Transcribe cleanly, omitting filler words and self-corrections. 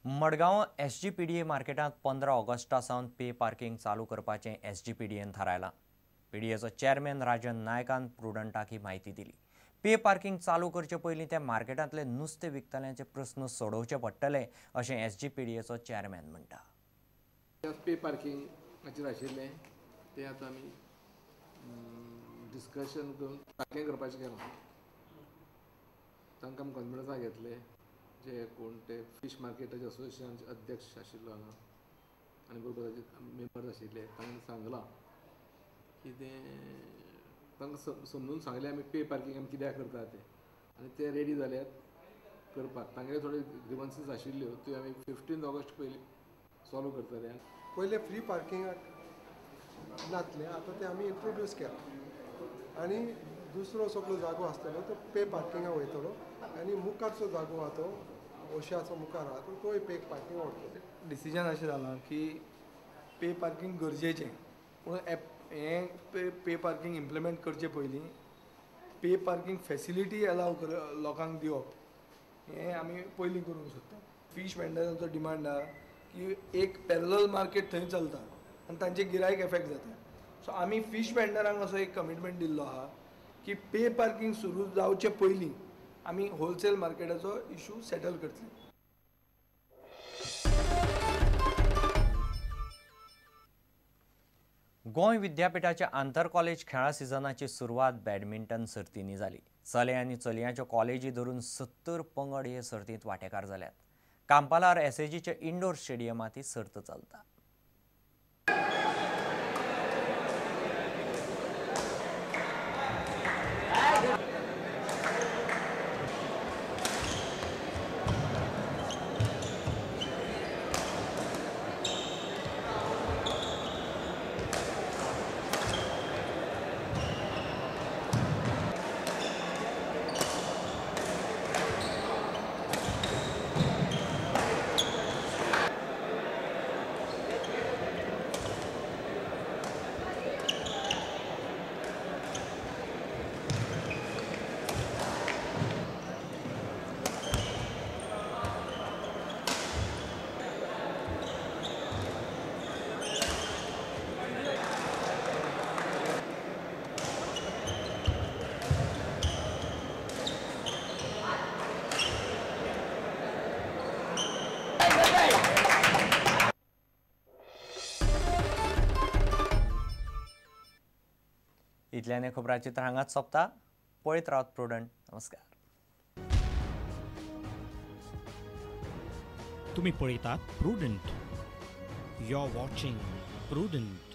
Madgaon SGPDA मार्केटात 15 Agusta सावन पे parking चालू करपाचें एसजीपीडीएन थारायलां। पीडीएचो चेअरमॅन राजन नायकान प्रुडंटाक ही माहिती दिली। पे पार्किंग चालू करचे पयलीं ते मार्केटांतले नुस्तें विकतल्यांचे प्रस्न सोडोवचे पडटले अशें एसजीपीडीएचो चेअरमॅन म्हणटा। पे पार्किंगाचेर आशिल्लें तें आतां आमी डिस्कशन करून पार्किंग करपाचें केलां। तांकां आमी कॉन्फिडन्साक घेतले जे कोण ते फिश मार्केटाचे असोसिएशनाचे अध्यक्ष आशिल्लो हांगा आनी बरोबर ताचे मेंबर्स आशिल्ले तांकां सांगलां की तांकां समजून सांगलें आमी पे पार्किंग आमी कित्याक करता तें आनी ते रेडी जाल्यात करपाक। तांगेले थोड्यो ग्रिवन्सीस आशिल्ल्यो त्यो आमी 15 ऑगस्ट पयलीं सॉल्व करतले। पहिले फ्री पार्किंगाक नातले आतां ते आमी इंट्रोड्यूस केला आनी दुसरो सगळो जागो आसतलो तो पे पार्किंगाक वयतलो आनी मुखारचो जागो आहा तो ओशाचो मुखार आहा तोय पे पार्किंग व्हरतलो। डिसिजन अशें जालां की पे पार्किंग गरजेचें पूण हें पे पार्किंग इम्प्लिमेंट करचे पयलीं पे पार्किंग फॅसिलिटी अलाव लोकांक दिवप हें आमी पयलीं करूंक सोदता। फीश वेंडरांचो डिमांड आहा की एक पॅरलल मार्केट थंय चलता आनी तांचे गिरायक एफेक्ट जाता। सो आमी फीश वेंडरांक असो एक कमिटमेंट दिल्लो आहा की पे पार्किंग सुरू जावचे पयलीं आमी होलसेल मार्केटाचो इशू सेटल करतले। गोंय विद्यापीठाच्या आंतर कॉलेज खेळा सिजनाची सुरवात बॅडमिंटन सर्तींनी जाली। चले आनी चलयांच्यो कॉलेजी धरून 70 पंगड हे सर्तींत वांटेकार जाल्यात। कांपालार एसएजीच्या इंडोर स्टेडियमांत ही सर्त चलता। इतल्यान खबरांची तर हांगाच सोंपता। पळयत रावत प्रुडंट। नमस्कार। तुम्ही पळयतात Prudent. You are watching prudent.